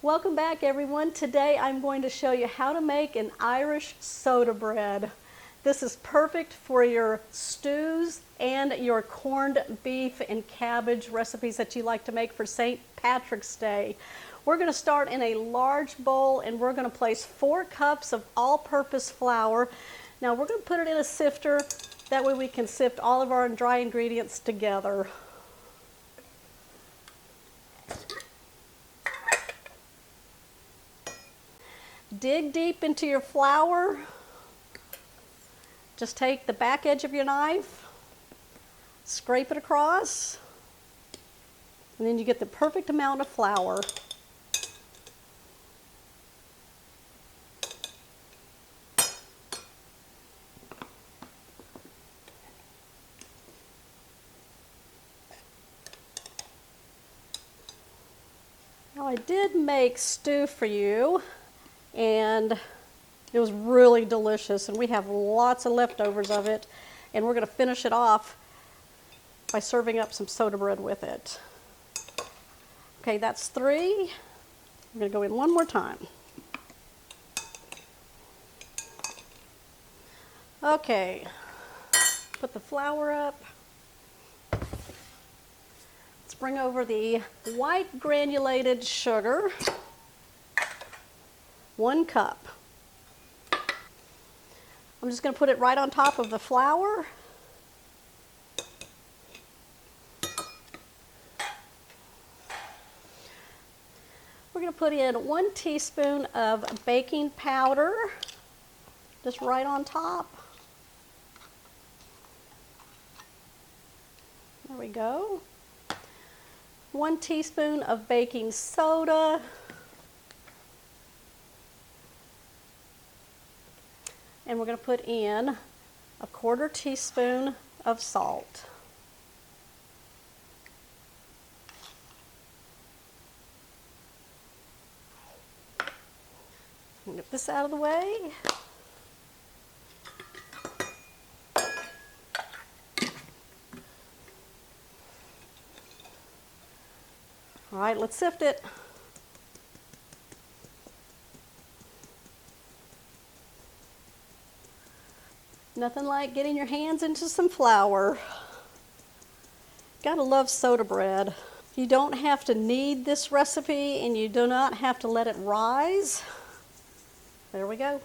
Welcome back, everyone. Today I'm going to show you how to make an Irish soda bread. This is perfect for your stews and your corned beef and cabbage recipes that you like to make for St. Patrick's Day. We're going to start in a large bowl and we're going to place 4 cups of all-purpose flour. Now we're going to put it in a sifter, that way we can sift all of our dry ingredients together. Dig deep into your flour. Just take the back edge of your knife, scrape it across, and then you get the perfect amount of flour. Now I did make stew for you, and it was really delicious, and we have lots of leftovers of it, and we're going to finish it off by serving up some soda bread with it. Okay, that's 3. I'm going to go in one more time. Okay, put the flour up. Let's bring over the white granulated sugar. 1 cup. I'm just going to put it right on top of the flour. We're going to put in 1 teaspoon of baking powder, just right on top. There we go. 1 teaspoon of baking soda. And we're going to put in 1/4 teaspoon of salt. Get this out of the way. All right, let's sift it. Nothing like getting your hands into some flour. Gotta love soda bread. You don't have to knead this recipe and you do not have to let it rise. There we go.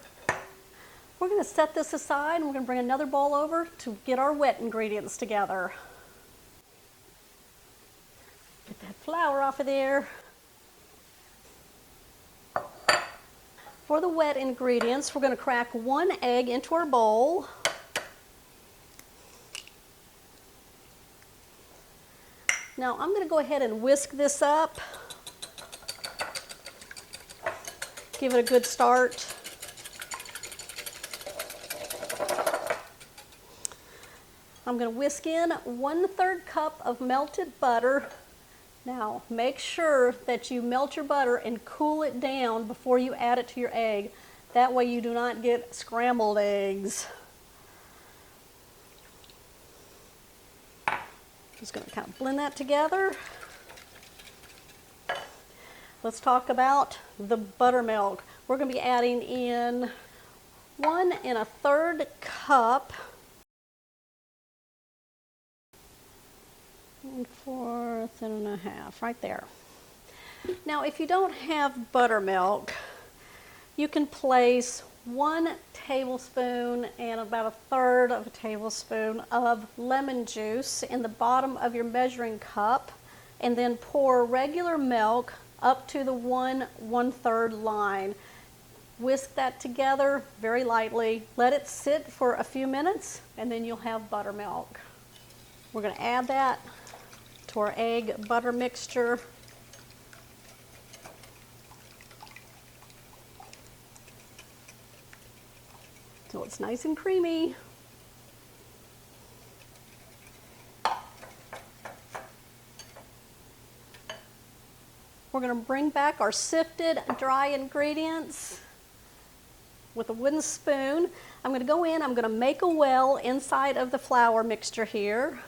We're gonna set this aside and we're gonna bring another bowl over to get our wet ingredients together. Get that flour off of there. For the wet ingredients, we're gonna crack 1 egg into our bowl. Now I'm going to go ahead and whisk this up. Give it a good start. I'm going to whisk in 1/3 cup of melted butter. Now make sure that you melt your butter and cool it down before you add it to your egg. That way you do not get scrambled eggs. Just going to kind of blend that together. Let's talk about the buttermilk. We're going to be adding in 1 1/3 cup. 1/4 1/2, right there. Now, if you don't have buttermilk, you can place 1 tablespoon and about 1/3 of a tablespoon of lemon juice in the bottom of your measuring cup, and then pour regular milk up to the 1 1/3 line. Whisk that together very lightly. Let it sit for a few minutes and then you'll have buttermilk. We're going to add that to our egg butter mixture. So it's nice and creamy. We're going to bring back our sifted dry ingredients with a wooden spoon. I'm going to go in, I'm going to make a well inside of the flour mixture here.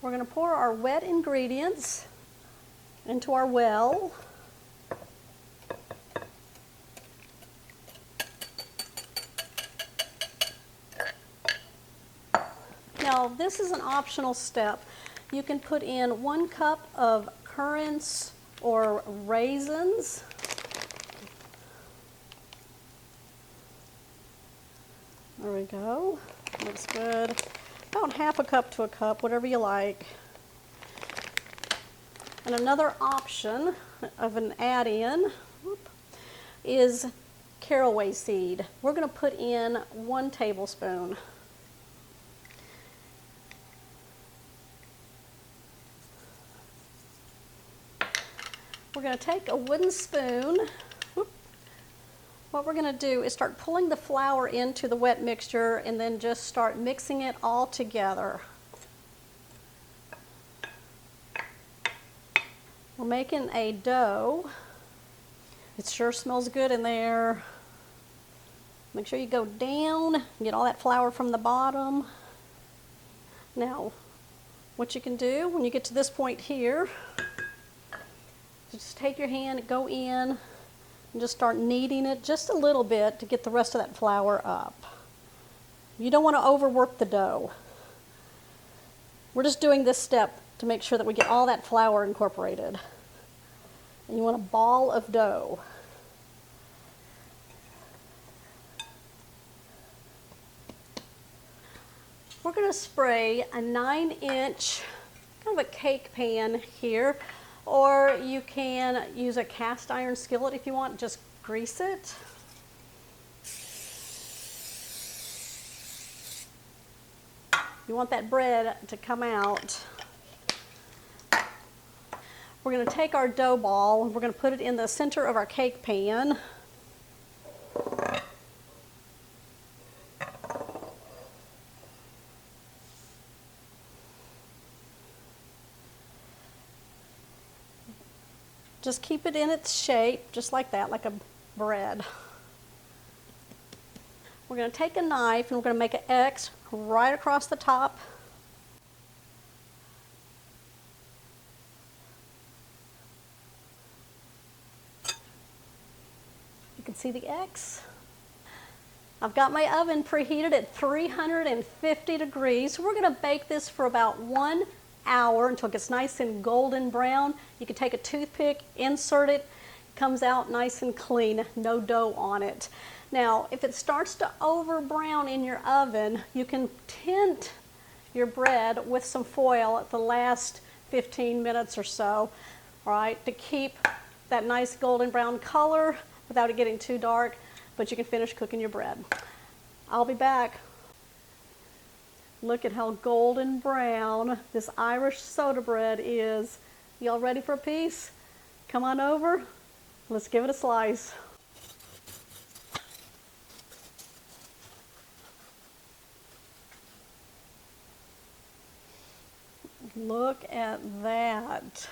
We're going to pour our wet ingredients into our well. Now, this is an optional step. You can put in 1 cup of currants or raisins. There we go. Looks good. About half a cup to a cup, whatever you like. And another option of an add-in is caraway seed. We're going to put in 1 tablespoon. We're going to take a wooden spoon. What we're going to do is start pulling the flour into the wet mixture and then just start mixing it all together. We're making a dough. It sure smells good in there. Make sure you go down, get all that flour from the bottom. Now, what you can do when you get to this point here, just take your hand, go in, and just start kneading it just a little bit to get the rest of that flour up. You don't want to overwork the dough. We're just doing this step to make sure that we get all that flour incorporated. And you want a ball of dough. We're going to spray a 9-inch kind of a cake pan here. Or you can use a cast iron skillet if you want, just grease it. You want that bread to come out. We're going to take our dough ball and we're going to put it in the center of our cake pan. Just keep it in its shape, just like that, like a bread. We're going to take a knife and we're going to make an X right across the top. You can see the X. I've got my oven preheated at 350 degrees. So we're going to bake this for about 1 hour until it gets nice and golden brown. You can take a toothpick, insert it, comes out nice and clean, no dough on it. Now, if it starts to over brown in your oven, you can tint your bread with some foil at the last 15 minutes or so, all right, to keep that nice golden brown color without it getting too dark, but you can finish cooking your bread. I'll be back. Look at how golden brown this Irish soda bread is. Y'all ready for a piece? Come on over. Let's give it a slice. Look at that.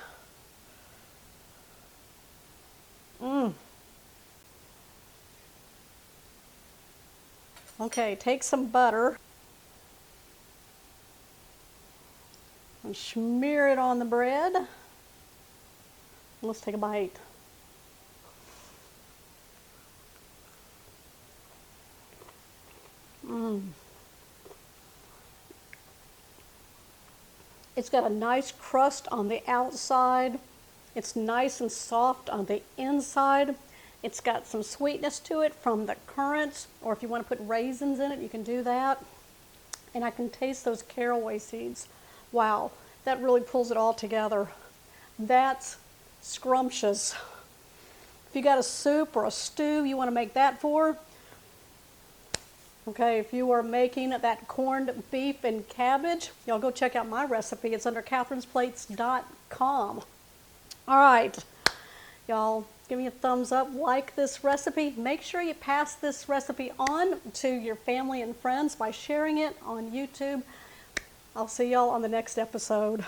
Okay, take some butter and smear it on the bread. Let's take a bite. It's got a nice crust on the outside. It's nice and soft on the inside. It's got some sweetness to it from the currants, or if you want to put raisins in it, you can do that. And I can taste those caraway seeds. Wow, that really pulls it all together. That's scrumptious. If you got a soup or a stew you want to make that for, okay, if you are making that corned beef and cabbage, y'all go check out my recipe. It's under catherinesplates.com. All right, y'all, give me a thumbs up, like this recipe. Make sure you pass this recipe on to your family and friends by sharing it on YouTube. I'll see y'all on the next episode.